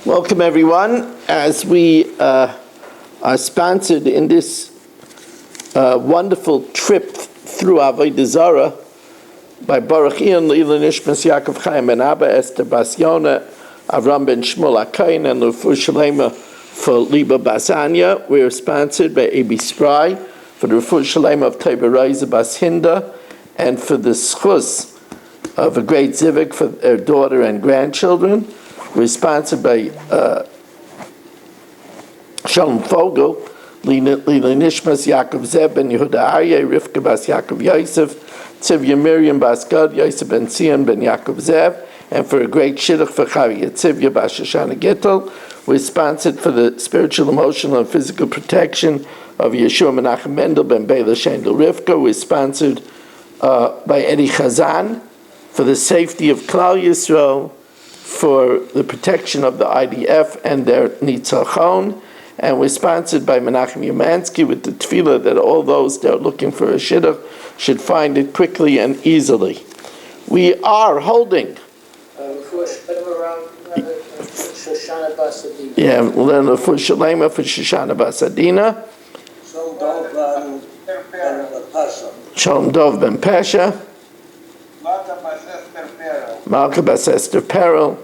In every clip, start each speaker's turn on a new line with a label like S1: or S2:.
S1: Welcome everyone, as we are sponsored in this wonderful trip through Avoda Zara by Baruch Ian, Leila Nishmas Yaakov Chaim Ben Abba, Esther Bas Yona, Avram Ben Shmuel HaKain, and Lufur Shalema for Liba Basanya. We are sponsored by A.B. Spry for the Lufur Shalema of Taiba Reiza Bas Hinda, and for the schus of a great zivik for their daughter and grandchildren. We're sponsored by Shalom Fogel, Lila Nishmas Yaakov Zeb Ben Yehuda Aryeh, Rivka Bas Yaakov Yosef, Tzivya Miriam Bas Gad, Yosef Ben Sion Ben Yaakov Zev, and for a great shidduch for Chavi Tzivya Bas Shoshana Gittel. We're sponsored for the spiritual, emotional, and physical protection of Yeshua Menachem Mendel Ben Bela Shendel Rivka. We're sponsored by Eddie Chazan for the safety of Klal Yisrael, for the protection of the IDF and their nitzachon, and we're sponsored by Menachem Umansky with the tefillah that all those that are looking for a shidduch should find it quickly and easily. We are holding. Yeah, we'll learn the for Shalema for Shoshana Basadina. Shalom Dov Ben Pesha. Malka Bas Esther Perel,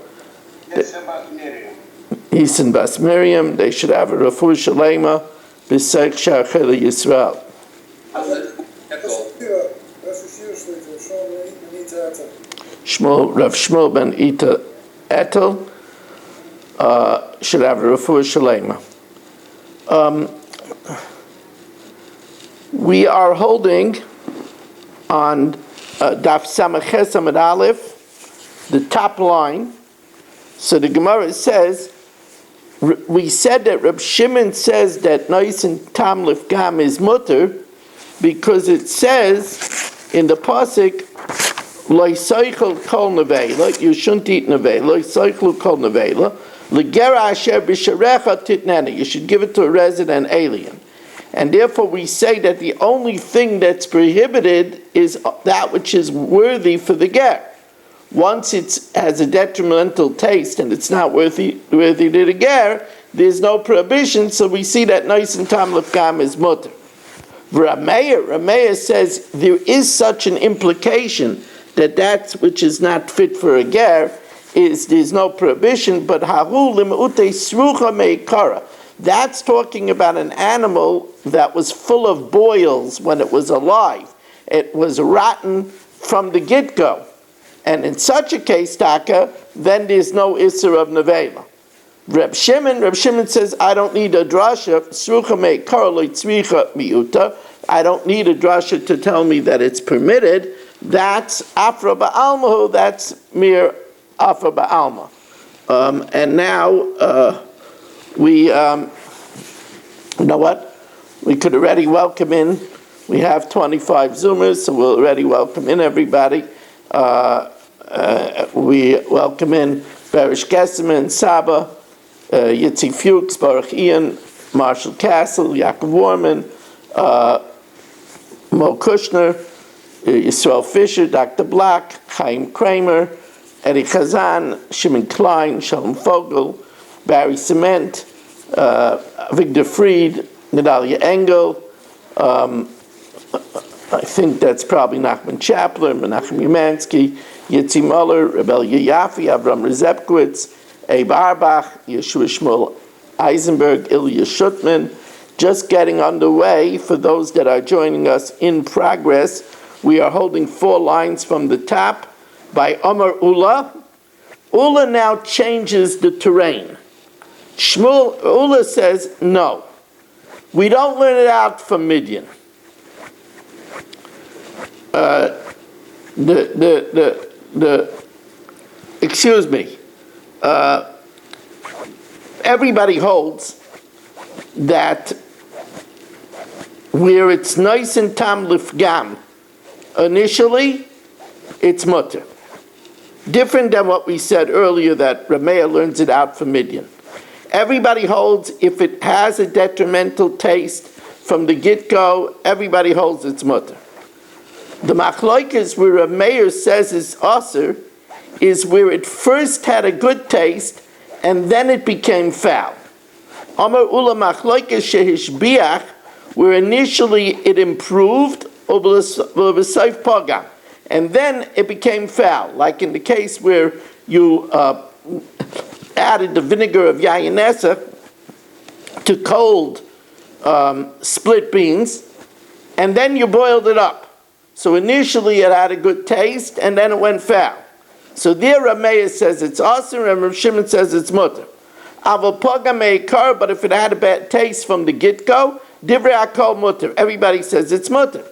S1: Eason Bas Miriam. They should have a Rafur Shalema, B'Seich Shachel Yisrael. Rav Shmuel Ben Ita Etel should have a Rafur Shalema. We are holding on Daf Samaches Amud Aleph, the top line. So the Gemara says, we said that Reb Shimon says that Nois and Tam Lifgam is mutter because it says in the pasuk, Lo Yisaychel Kol Nevela, you shouldn't eat Nevela, Lo Yisaychel Kol Nevela, L'Gera Asher B'Sharecha Titnena, you should give it to a resident alien. And therefore we say that the only thing that's prohibited is that which is worthy for the ger. Once it has a detrimental taste and it's not worthy to the ger, there's no prohibition, so we see that Nois and Tam Lefgam is mutter. Rameir says there is such an implication that which is not fit for a ger, there's no prohibition, but hahu lim'ute srucha meikara. That's talking about an animal that was full of boils when it was alive. It was rotten from the get-go. And in such a case, Taka, then there's no Isser of Nevela. Reb Shimon says, I don't need a drasha, Srucha me karli tzricha miuta. I don't need a drasha to tell me that it's permitted. That's Afra Ba'almahu, that's mere Afra Ba'alma. And now, you know what? We could already welcome in. We have 25 Zoomers, so we'll already welcome in everybody. We welcome in Barish Gesseman, Saba, Yitzi Fuchs, Baruch Ian, Marshall Castle, Yaakov Warman, Mo Kushner, Yisrael Fisher, Dr. Black, Chaim Kramer, Eddie Chazan, Shimon Klein, Shalom Fogel, Barry Cement, Victor Fried, Nadalia Engel, I think that's probably Nachman Chapler, Menachem Umansky, Yitzi Muller, Rebel Yafi, Avram Rezepkowitz, Abe Arbach, Yeshua Shmuel Eisenberg, Ilya Shutman. Just getting underway for those that are joining us in progress. We are holding 4 lines from the top by Omar Ula. Ula now changes the terrain. Ula says, no, we don't learn it out from Midian. Everybody holds that where it's nice and tam lifgam, initially, it's mutter. Different than what we said earlier that Rameya learns it out from Midian. Everybody holds if it has a detrimental taste from the get-go, everybody holds it's mutter. The machloikas where Rameya says is aser is where it first had a good taste and then it became foul. Amar ula machlokes shehishbiach, where initially it improved, ub'lesaif pagam, and then it became foul, like in the case where you added the vinegar of yayin to cold split beans, and then you boiled it up. So initially it had a good taste, and then it went foul. So there Rameir says it's asur, and Rav Shimon says it's mutter. Aval pagam meikar, but if it had a bad taste from the get-go, divrei akol mutter. Everybody says it's mutter.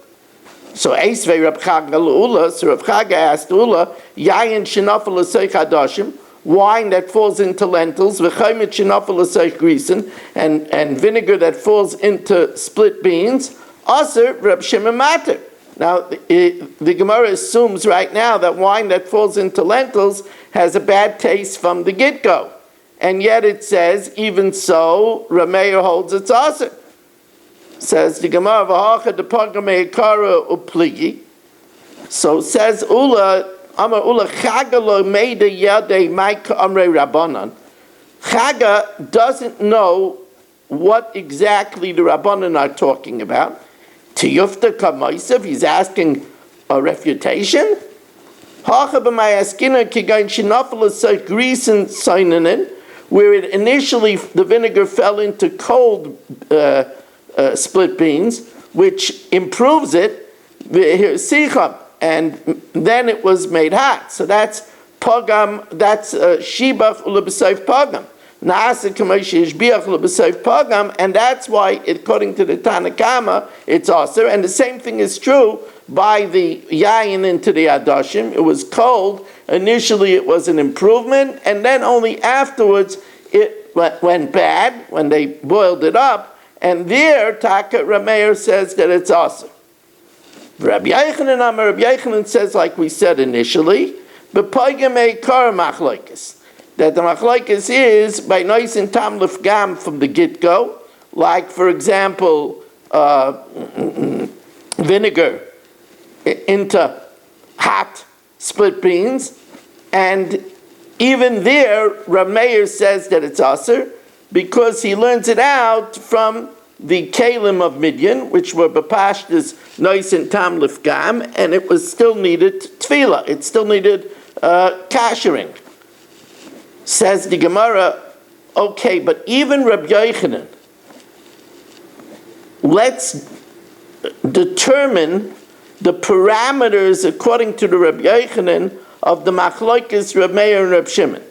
S1: So Eisvei Rab Chaga l'ula, so Rab Chaga asked Ula, yayin shenafel l'seich hadashim, wine that falls into lentils, v'chaymet shenafel l'seich grisen, and vinegar that falls into split beans, asur Rab Shimon matter. Now, the Gemara assumes right now that wine that falls into lentils has a bad taste from the get-go. And yet it says, even so, Rameir holds it's asur. Says the Gemara, V'hacha de pagam meikara upligi. So says Ula, Amar Ula, Chaga lo meida yadei maika amrei rabbanan. Chaga doesn't know what exactly the rabbanan are talking about. Tiyufta kamaisav, he's asking a refutation. Hacha b'mayaskina kigain shinafel l'sayk grisen sainanin, where it initially the vinegar fell into cold split beans, which improves it, and then it was made hot. So that's pagam, that's shibach ulebesayf pagam. And that's why, according to the Tanakama, it's asur. And the same thing is true by the yayin into the adashim. It was cold. Initially it was an improvement, and then only afterwards it went bad when they boiled it up. And there, Taka Rameir says that it's asur. Rabbi Yochanan says, like we said initially, b'pagam meikar machlokes, that the machlokes is by nois and tam lefgam from the get-go, like, for example, vinegar into hot split beans, and even there, Rameir says that it's asur, because he learns it out from the kalim of Midian, which were bepashtas nois and tam lefgam, and it was still needed tefillah. It still needed kashering. Says the Gemara, okay, but even Rabbi Yochanan, let's determine the parameters according to the Rabbi Yochanan of the machlokes Reb Meir and Reb Shimon.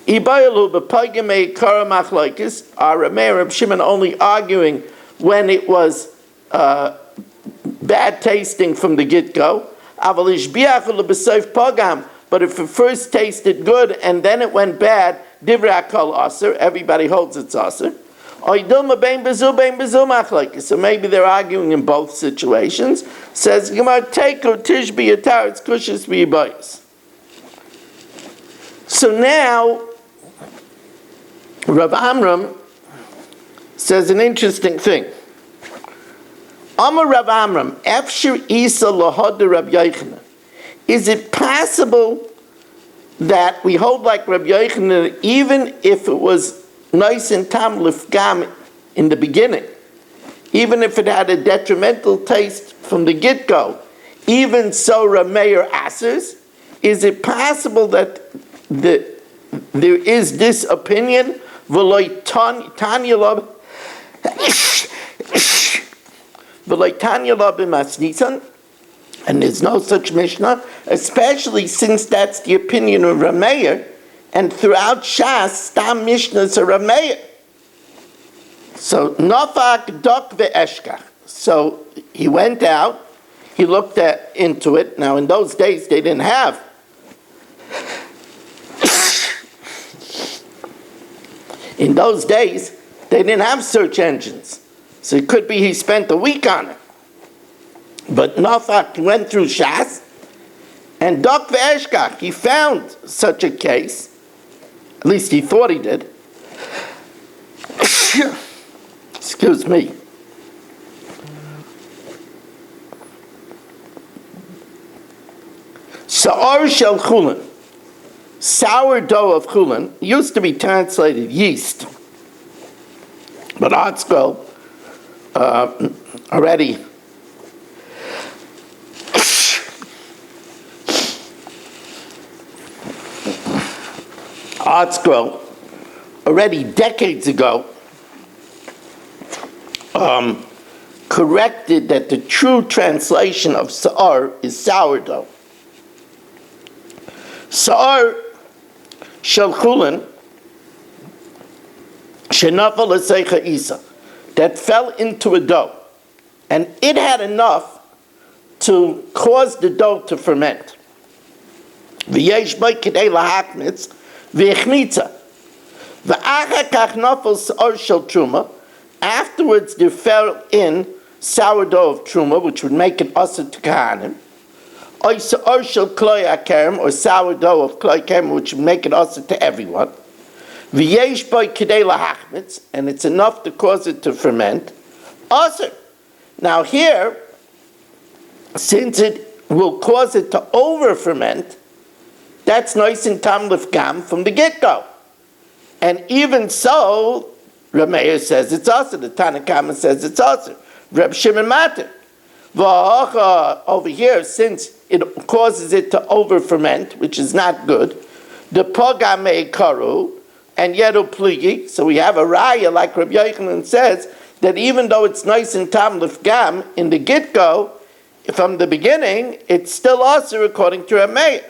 S1: Ibayalu b'pagam meikara machlokes, are Reb Meir and Reb Shimon only arguing when it was bad tasting from the get-go. Aval ishbiach u'lebesayf pagam, but if it first tasted good and then it went bad, divrei akol asur, everybody holds it's asur. So maybe they're arguing in both situations. Says Gemara, Teiko tishbi yatar, it's kushis v'yibayis. So now, Rav Amram says an interesting thing. Amar Rav Amram, Efshir Isa lahada Rav Yochanan. Is it possible that we hold like Rav Yochanan, even if it was nice and tam lifgam in the beginning, even if it had a detrimental taste from the get-go, even so Rameir asers? Is it possible that there is this opinion? V'loy tanya lo b'masnisan, and there's no such Mishnah, especially since that's the opinion of Rameir, and throughout Shas, Stam Mishnahs are Rameir. So, Nafak Dok ve'eshkach. So, he went out, he looked into it. Now, in those days, they didn't have. In those days, they didn't have search engines. So, it could be he spent a week on it. But Nafak went through Shas, and Dok ve'eshkach, he found such a case. At least he thought he did. Excuse me. Sa'ar shel chulin. sourdough of chulin used to be translated yeast, but Artscroll already decades ago corrected that the true translation of sa'ar is sourdough. Sa'ar shel chulin shenafal l'seicha isa, that fell into a dough, and it had enough to cause the dough to ferment. V'yesh by kidei lahachmitz v'echmitza v'achar kach nafal sa'ar shel truma. Afterwards, there fell in sourdough of truma, which would make it asur to kahanim. Or shel kloi hakerem, or sourdough of kloi hakerem, which would make it asur to everyone. V'yesh by kidei lahachmitz, and it's enough to cause it to ferment. Asur. Now here, since it will cause it to over ferment, that's nice and tam lifgam from the get-go. And even so, Reb Meir says it's asur. The Tanna Kama says it's asur. Reb Shimon matter. Over here, since it causes it to over ferment, which is not good, the pogame karu and yedu pligi. So we have a raya like Reb Yochanan says that even though it's nice and tam lifgam in the get-go, from the beginning, it's still asur according to Reb Meir.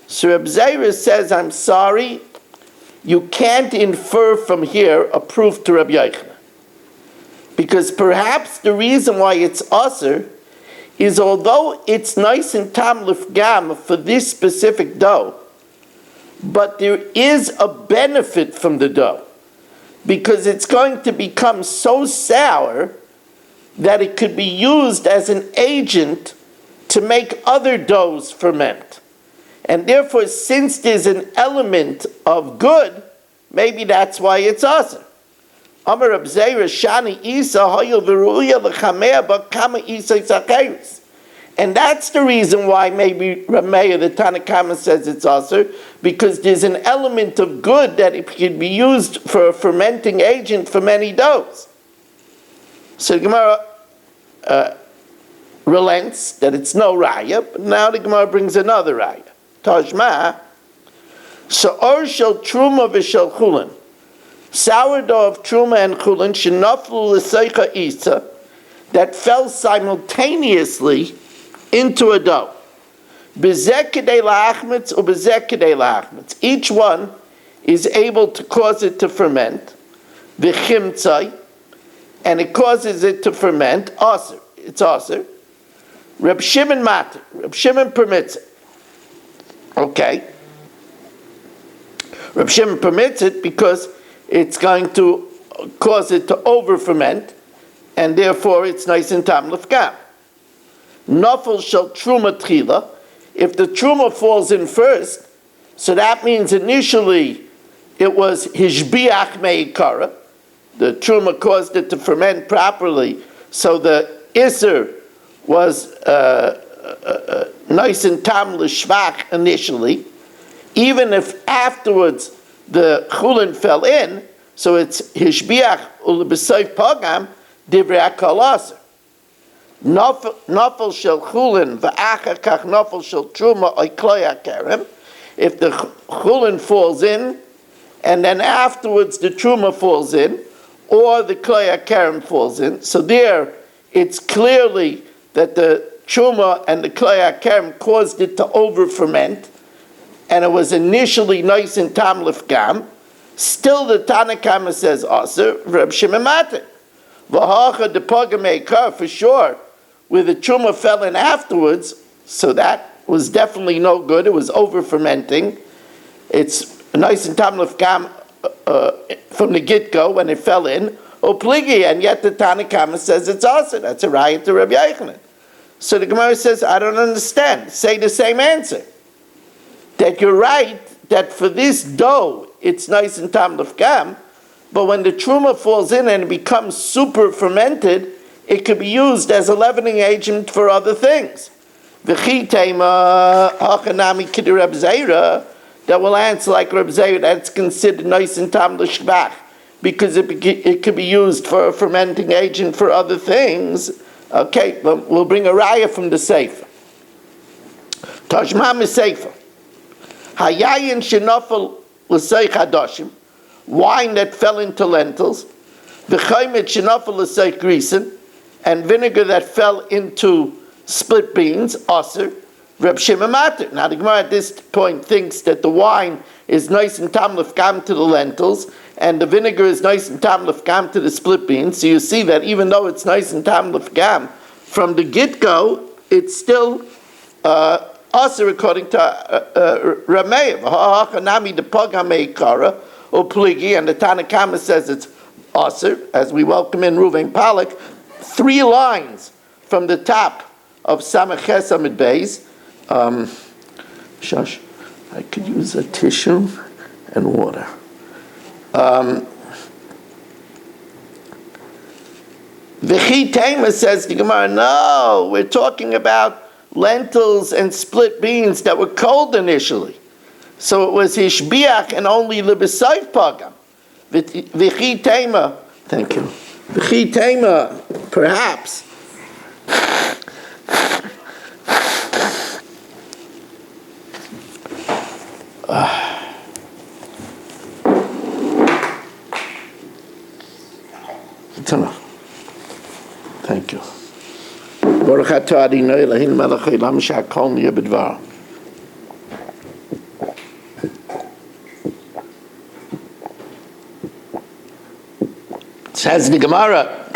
S1: So Reb Zera says, I'm sorry, you can't infer from here a proof to Reb Yochanan. Because perhaps the reason why it's asur is although it's nice and tam lifgam for this specific dough, but there is a benefit from the dough. Because it's going to become so sour that it could be used as an agent to make other doughs ferment. And therefore, since there's an element of good, maybe that's why it's asur. Amar Reb Zera Shani Isa Hayil V'Ruya L'Chamea B'Kama Isa Zacheris. And that's the reason why maybe Reb Meir, the Tanna Kama, says it's asur, because there's an element of good that it could be used for a fermenting agent for many doughs. So the Gemara relents that it's no raya, but now the Gemara brings another raya. Tajma, Sa'or shel truma v'shel chulin, sourdough of truma and chulin, shenaflu l'seicha isa, that fell simultaneously into a dough. B'zeh kedei la'achmitz or b'zeh kedei la'achmitz. Each one is able to cause it to ferment. V'chimtzai, and it causes it to ferment. Asur, it's asur. Reb Shimon matter. Reb Shimon permits it. Okay. Reb Shimon permits it because it's going to cause it to over ferment, and therefore it's nice and tam lefgam. Nafel shel truma tchila. If the truma falls in first, so that means initially it was hishbiach meikara. The truma caused it to ferment properly, so the iser was nice and tam l'shvach initially, even if afterwards the chulin fell in, so it's hishbiach ul'b'soif pagam divrei hakol asur. Nafel shel chulin v'achar kach nafel shel truma oikloi hakerem. If the chulin falls in, and then afterwards the truma falls in, or the kloi hakerem falls in, so there it's clearly that the truma and the kloi hakerem caused it to over ferment, and it was initially nice and tam lefgam. Still, the Tanna Kama says asur. Reb Shimon matter. V'hacha de pagam eikar, for sure, where the truma fell in afterwards, so that was definitely no good. It was over fermenting. It's nice and tam lefgam from the get-go when it fell in. Opligi, and yet the Tanna Kama says it's asur. That's a raya to Reb Yochanan. So the Gemara says, I don't understand. Say the same answer. That you're right, that for this dough, it's nice and tam lefgam, but when the truma falls in and it becomes super fermented, it could be used as a leavening agent for other things. V'chi tema hachanami k'di Reb Zera, that will answer like Reb Zeir that it's considered nice and tam l'shvach because it could be used for a fermenting agent for other things. Okay, but we'll bring a raya from the Sefer. Tashmam is Sefer. Hayayin shenafel l'seich hadoshim, wine that fell into lentils, v'chaymet shenafel l'seich grisen, and vinegar that fell into split beans, aser, Reb Shimon Matir. Now the Gemara at this point thinks that the wine is nice and tam l'fgam to the lentils, and the vinegar is nice and tam l'fgam to the split beans. So you see that even though it's nice and tam l'fgam, from the get-go, it's still aser according to Rameir. Ha'achanami de pagam meikara, or pligi, and the Tanakama says it's aser, as we welcome in Ruvain Palak, 3 lines from the top of Samach Amid Beis. Shush, I could use a tissue and water. V'chi Tema says the Gemara, no, we're talking about lentils and split beans that were cold initially. So it was hishbiach and only lebesayv pagam. V'chi Tema, thank you. V'chi Tema, perhaps. It's enough. Thank you. Baruch atah Adonai Eloheinu melech haolam shehakol niyeh b'dvaro. Says the Gemara,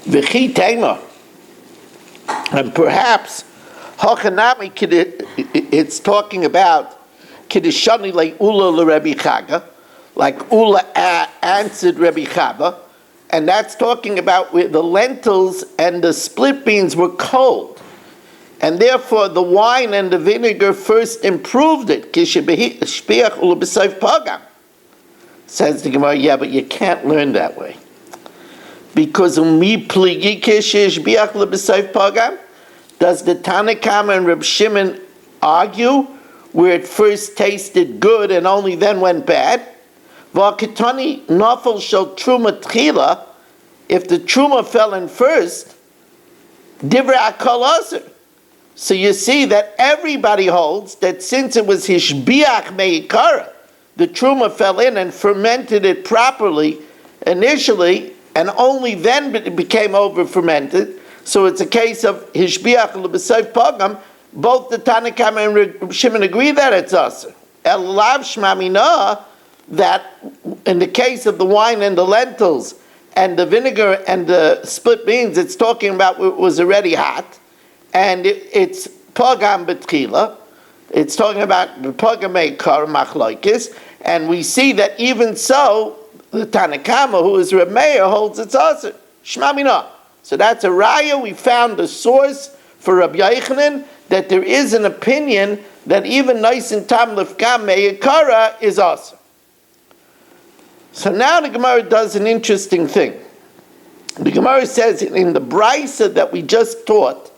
S1: v'chi tema, and perhaps hachanami it's talking about kiddushani like Ula l'Rebbi Chaga, like Ula answered Rebbi Chaba, and that's talking about where the lentils and the split beans were cold, and therefore the wine and the vinegar first improved it. Says the Gemara, yeah, but you can't learn that way. Because does the Tanakama and Reb Shimon argue where it first tasted good and only then went bad? If the truma fell in first, divrei akol aser. So you see that everybody holds that since it was hishbiach meikara, the truma fell in and fermented it properly initially, and only then it became over fermented. So it's a case of hishbiach l'b'sayv pagam. Both the Tanakama and Reb Shimon agree that it's aser. El lav shmamina, that in the case of the wine and the lentils and the vinegar and the split beans, it's talking about it was already hot, and it's pagam betchila. It's talking about the pagam meikar machlokes, and we see that even so, the Tanakama, who is Reb Meir, holds it's aser. Shma mina. So that's a raya. We found the source for Rabbi Yochanan that there is an opinion that even nice and tam lefgam meikara is aser. So now the Gemara does an interesting thing. The Gemara says in the Brisa that we just taught,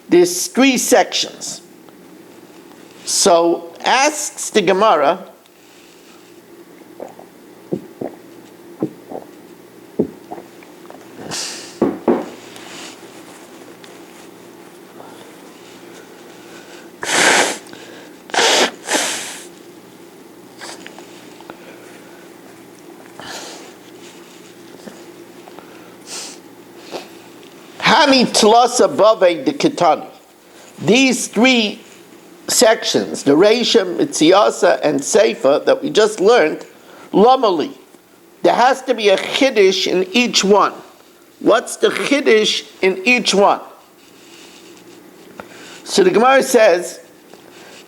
S1: there's 3 sections. So asks the Gemara, Hani tlasa bavei de ketani. These 3 sections, the Reisha, Mitziasa, and Seifa that we just learned, Lomali. There has to be a chiddush in each one. What's the chiddush in each one? So the Gemara says,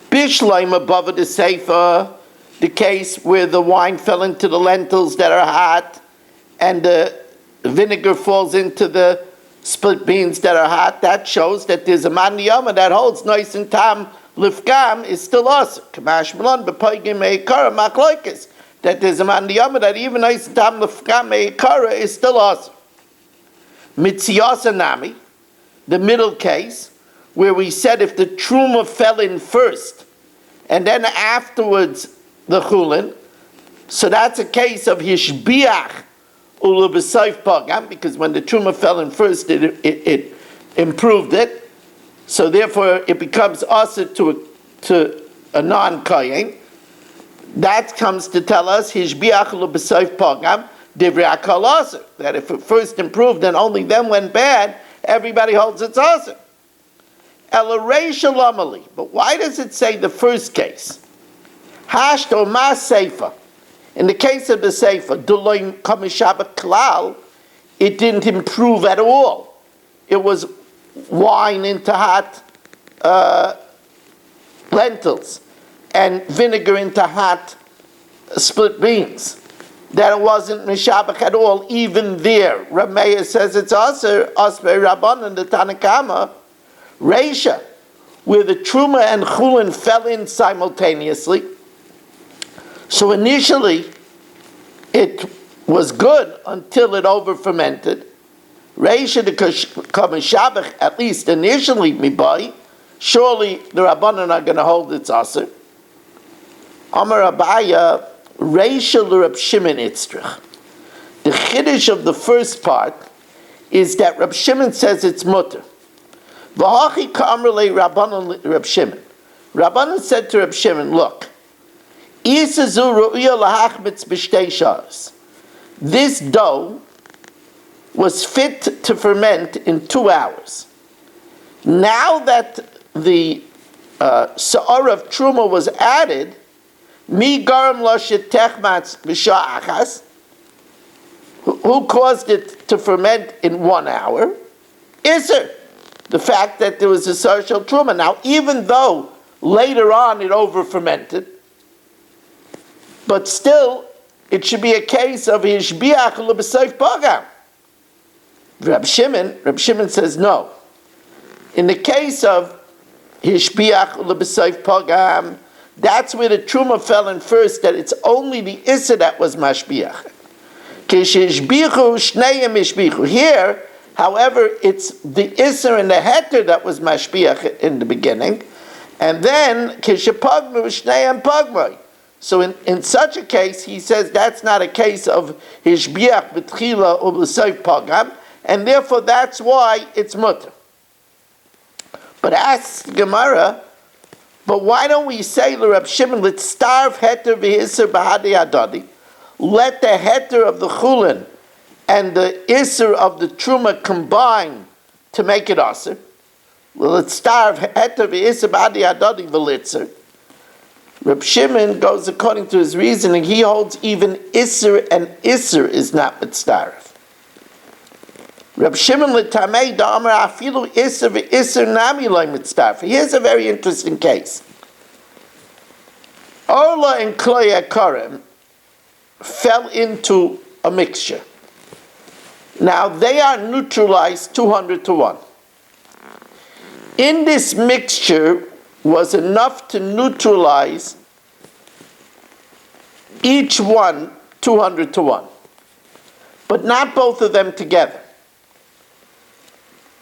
S1: Bishleim above the Seifa, the case where the wine fell into the lentils that are hot, and the vinegar falls into the split beans that are hot, that shows that there's a man niyama that holds nice and tam lifgam is still aser. Kamash malon b'poigim meikara machlokes, that there's a man niyama that even nice and tam lifgam meikara is still aser. Mitziyasa nami, the middle case, where we said if the truma fell in first and then afterwards the chulin. So that's a case of hishbiach ulu b'soif pagam, because when the truma fell in first, it improved it. So therefore, it becomes asur to a non-kohen. That comes to tell us hishbiach ulu b'soif pagam divrei akal asur, that if it first improved and only then went bad, everybody holds it's asur. Elaray shalamali. But why does it say the first case? Hashto ma seifa. In the case of the seifa, duloin kamishaba klal, it didn't improve at all. It was wine into hot lentils and vinegar into hot split beans. That it wasn't mishabach at all. Even there, Rameya says it's asur asbei rabbanan the Tanakama. Reisha, where the truma and chulin fell in simultaneously. So initially, it was good until it over-fermented. Reisha the kameshabach, at least initially, mibai. Surely the Rabbanan are going to hold its asur. Amar Abaya, Reisha l'Rab Shimon itzrich. The chiddush of the first part is that Rab Shimon says it's mutter. V'hachi ka'amrei Rabbanan Rab Shimon. Rabbanan said to Rab Shimon, look, this dough was fit to ferment in 2 hours. Now that the sa'ar of truma was added, mi garam lo shetechmatz b'shah achas, who caused it to ferment in 1 hour? Iser, the fact that there was a social truma. Now, even though later on it over-fermented, but still, it should be a case of hishbiach l'b'soif pagam. Rab Shimon says no. In the case of hishbiach l'b'soif pagam, that's where the truma fell in first, that it's only the issa that was mashbiach. Kishishbichu shneyim ishbichu. Here, however, it's the Isser and the Heter that was Mashbiach in the beginning, and then Kishapagmu Shnei Pagmai. So in such a case, he says that's not a case of Hishbiach B'tchila or B'soif Pagam, and therefore that's why it's mutter. But asks Gemara, but why don't we say L'Rab Shimon, let's starve Heter v'Isser b'Hadei Adadi, let the Heter of the Chulin and the Isser of the Truma combine to make it Asr. Well, let's starve Heter v'Isser b'Hadei Adadi v'Litzer. Reb Shimon goes according to his reasoning, he holds even Isser and Isser is not mitzdaref. Reb Shimon l'tamei da'amar afilu Isser v'Isser nami loy mitzdaref. Here's a very interesting case. Orla and Kloya Korem fell into a mixture. Now, they are neutralized 200 to 1. In this mixture was enough to neutralize each one 200 to 1, but not both of them together.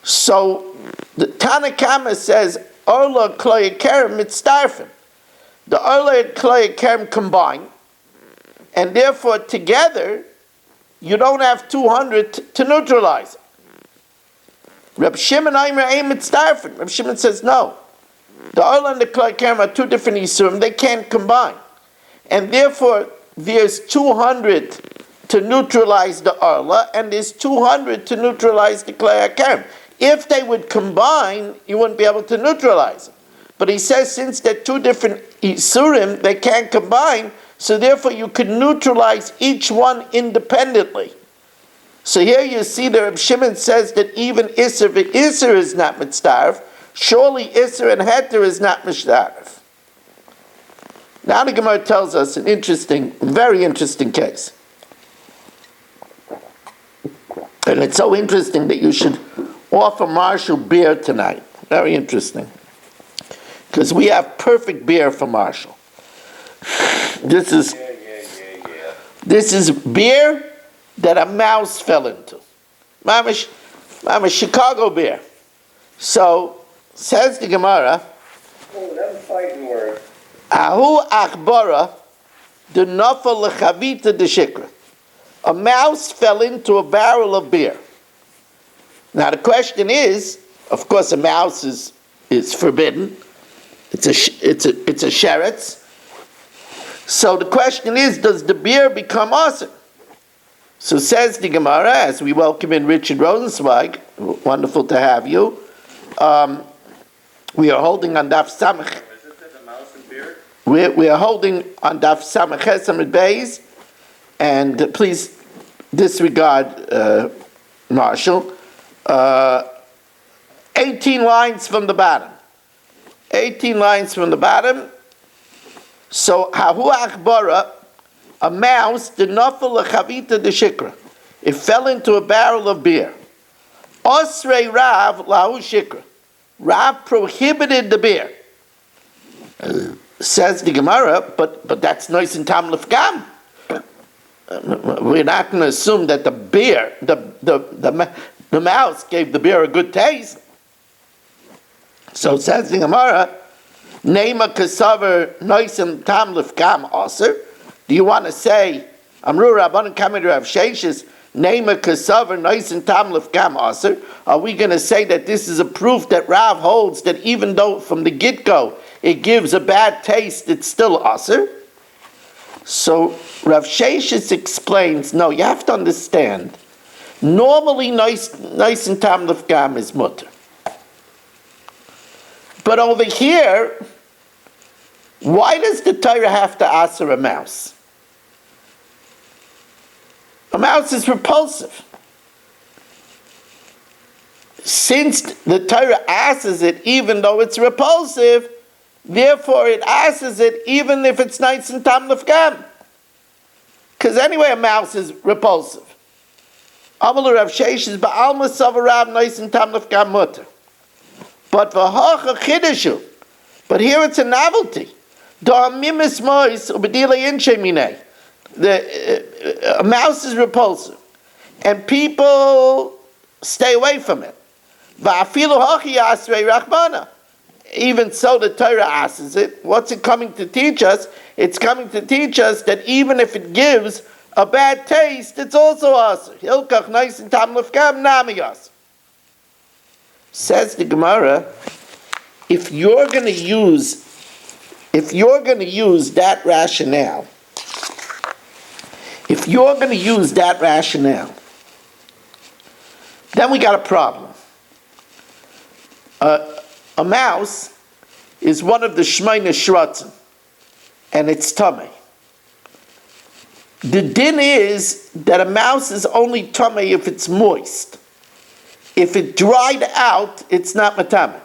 S1: So, the Tanakama says, Orla Kloya Kerem mitzdarfim. The Orla and Kloya Kerem combine, and therefore together, you don't have 200 to neutralize it. Reb Shimon Reb Shimon says no. The Orla and the Kloya Kerem are two different Yisurim. They can't combine. And therefore, there's 200 to neutralize the Orla, and there's 200 to neutralize the Kloya Kerem. If they would combine, you wouldn't be able to neutralize it. But he says since they're two different Yisurim, they can't combine, so therefore you could neutralize each one independently. So here you see that Reb Shimon says that even Isser v'Isser is not mitzdaref. Surely Isser and Heter is not mitzdaref. Now the Gemara tells us an interesting, very interesting case. And it's so interesting that you should offer Marshall beer tonight. Very interesting. Because we have perfect beer for Marshall. This is beer that a mouse fell into. Mama Chicago beer. So, says the Gemara.
S2: Oh, them fighting words.
S1: Ahu achbara the nafal lechavita de shikra. A mouse fell into a barrel of beer. Now the question is, of course, a mouse is forbidden. It's a sheretz. So the question is, does the beer become awesome? So says the Gemara, as we welcome in Richard Rosenzweig, wonderful to have you. We are holding on Daf Samach. We are holding on Daf Samach Chesamid Beis, and please disregard Marshall. 18 lines from the bottom. 18 lines from the bottom. So Hahu Achbara, a mouse, the nafal lechavita de shikra. It fell into a barrel of beer. Osrei Rav lahu shikra. Rav prohibited the beer. Says the Gemara, but that's nice and tam lefgam. We're not going to assume that the beer, the mouse gave the beer a good taste. So says the Gemara, Neima kasaver nice and tam lefgam aser. Do you want to say, Amru Rabbanan Kamid Rav Sheshes, Neima kasaver nice and tam lefgam aser? Are we going to say that this is a proof that Rav holds that even though from the get-go it gives a bad taste, it's still aser? So Rav Sheshes explains, no, you have to understand, normally nice and tam lefgam is mutter. But over here, why does the Torah have to aser a mouse? A mouse is repulsive. Since the Torah asers it even though it's repulsive, therefore it asers it even if it's nice and tam lefgam. Because anyway a mouse is repulsive. Amalu Rav Sheshes ba'alma savarav nice and tam lefgam mutter. But v'hacha chidushu. But here it's a novelty. Da'amimis mois ubedila inche minei. A mouse is repulsive, and people stay away from it. Va'afilu hachi asrei rachmana. Even so, the Torah asks it. What's it coming to teach us? It's coming to teach us that even if it gives a bad taste, it's also aser. Hilkach nice and tam lefgam namiyas. Says the Gemara, if you're going to use that rationale, then we got a problem. A mouse is one of the shmeina shratzim, and it's tummy. The din is that a mouse is only tummy if it's moist. If it dried out, it's not matame.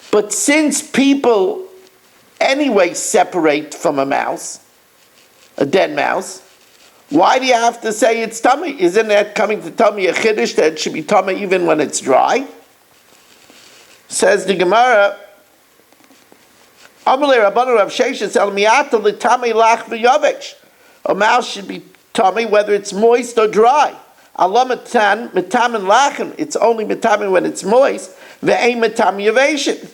S1: But since people anyway separate from a mouse, a dead mouse, why do you have to say it's tummy? Isn't that coming to tell me a chiddush that it should be tummy even when it's dry? Says the Gemara, Amalei Rabbanu Rav Sheshes El Miata L'Tamei Lach V'Yavesh. A mouse should be tummy whether it's moist or dry. Allah Matan Mitamin Lachem. It's only mitamin when it's moist. Ve'ein Mitam Yaveshin.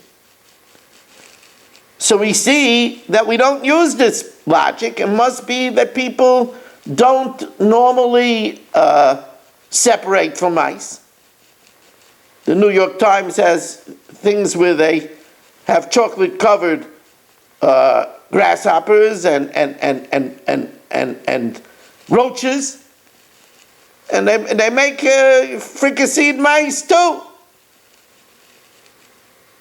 S1: So we see that we don't use this logic. It must be that people don't normally separate from mice. The New York Times has things where they have chocolate-covered grasshoppers and roaches, and they make fricasseed mice too.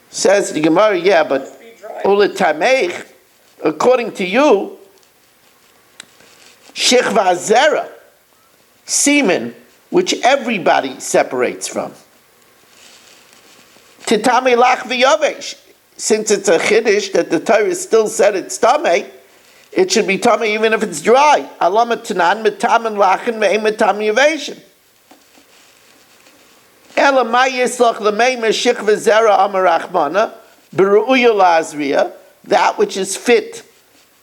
S1: Says the Gemara, yeah, but uletamech, according to you, shechva zera, semen, which everybody separates from. Titame lach v'yavesh. Since it's a chiddush that the Torah still said it's tamei, it should be tamei even if it's dry. Alama tanan mitamen lachen ve'em mitam yaveshin. Ela ma yislach l'mei meshich v'zera amarachmana beru'uya lazriya, that which is fit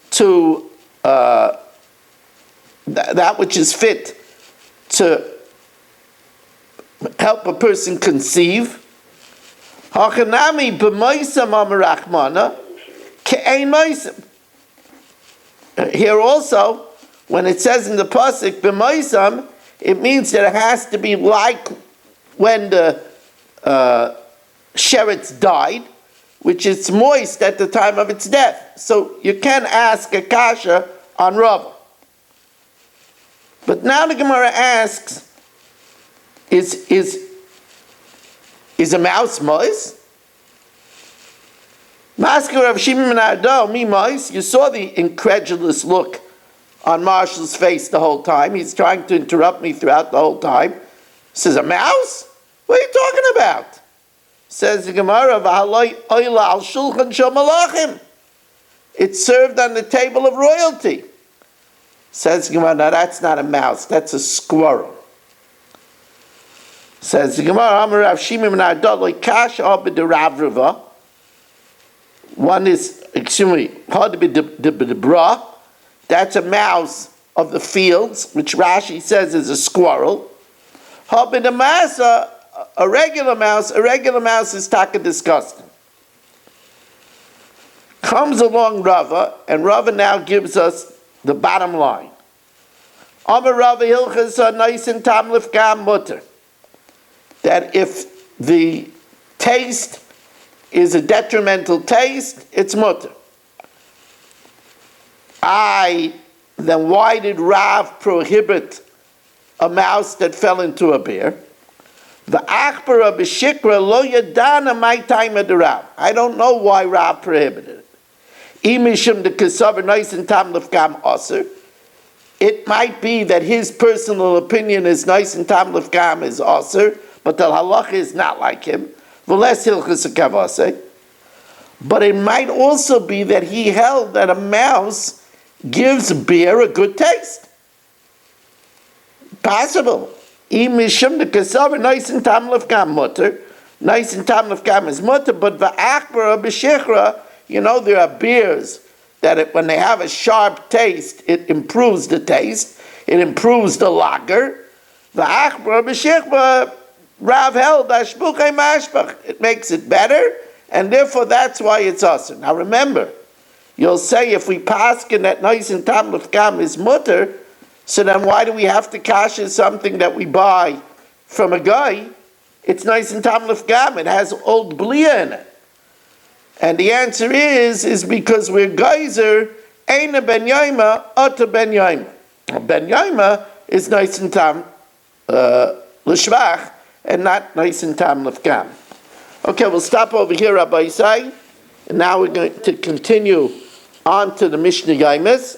S1: to help a person conceive. Hachanami b'moisam amarachmana Ke'ein moisem. Here also, when it says in the pasuk b'moisem, it means that it has to be like when the sheretz died, which is moist at the time of its death. So you can ask a kasha on Rava. But now the Gemara asks, is a mouse moist? Masker Rav Shimon ben Ado, mi moist? You saw the incredulous look on Marshall's face the whole time. He's trying to interrupt me throughout the whole time. He says, a mouse? What are you talking about? Says the Gemara, v'haloi oila al shulchan shel malachim. It's served on the table of royalty. Says the Gemara, no, that's not a mouse, that's a squirrel. Says the Gemara, Amar Rav Shimon ben Ado, lo kash abed Rav Rava. One is, bra. That's a mouse of the fields, which Rashi says is a squirrel. Habidamasa, a regular mouse is taka disgusting. Comes along Rava, and Rava now gives us the bottom line. Amar Rava hilchas nice and tam lifgam mutter. That if the taste is a detrimental taste, it's mutter. Then why did Rav prohibit a mouse that fell into a bear? The achbara b'shikra lo yadana my time of the Rav. I don't know why Rav prohibited it. Imishim the kesaver nice and tam lefgam aser. It might be that his personal opinion is nice and tam lefgam is aser, but the halacha is not like him. But it might also be that he held that a mouse gives beer a good taste. Possible. Nice and tam lefgam mutter. Nice and tam lefgam is mutter, but v'achbara b'shechra, there are beers that when they have a sharp taste, it improves the taste. It improves the lager. V'achbara b'shechra, Rav held ashbuchay mashbach. It makes it better, and therefore that's why it's asur. Now remember, you'll say if we paskin that nice and tam lefgam is mutter, so then why do we have to kasha something that we buy from a guy? It's nice and tam lefgam. It has old blia in it. And the answer is because we're geyser, eina ben yaima, ata ben yaima. Ben yaima is nice and tam l'shvach, and not nice and tam lefgam. Okay, we'll stop over here, Rabbi Yisai, and now we're going to continue on to the Mishnah Yaimis.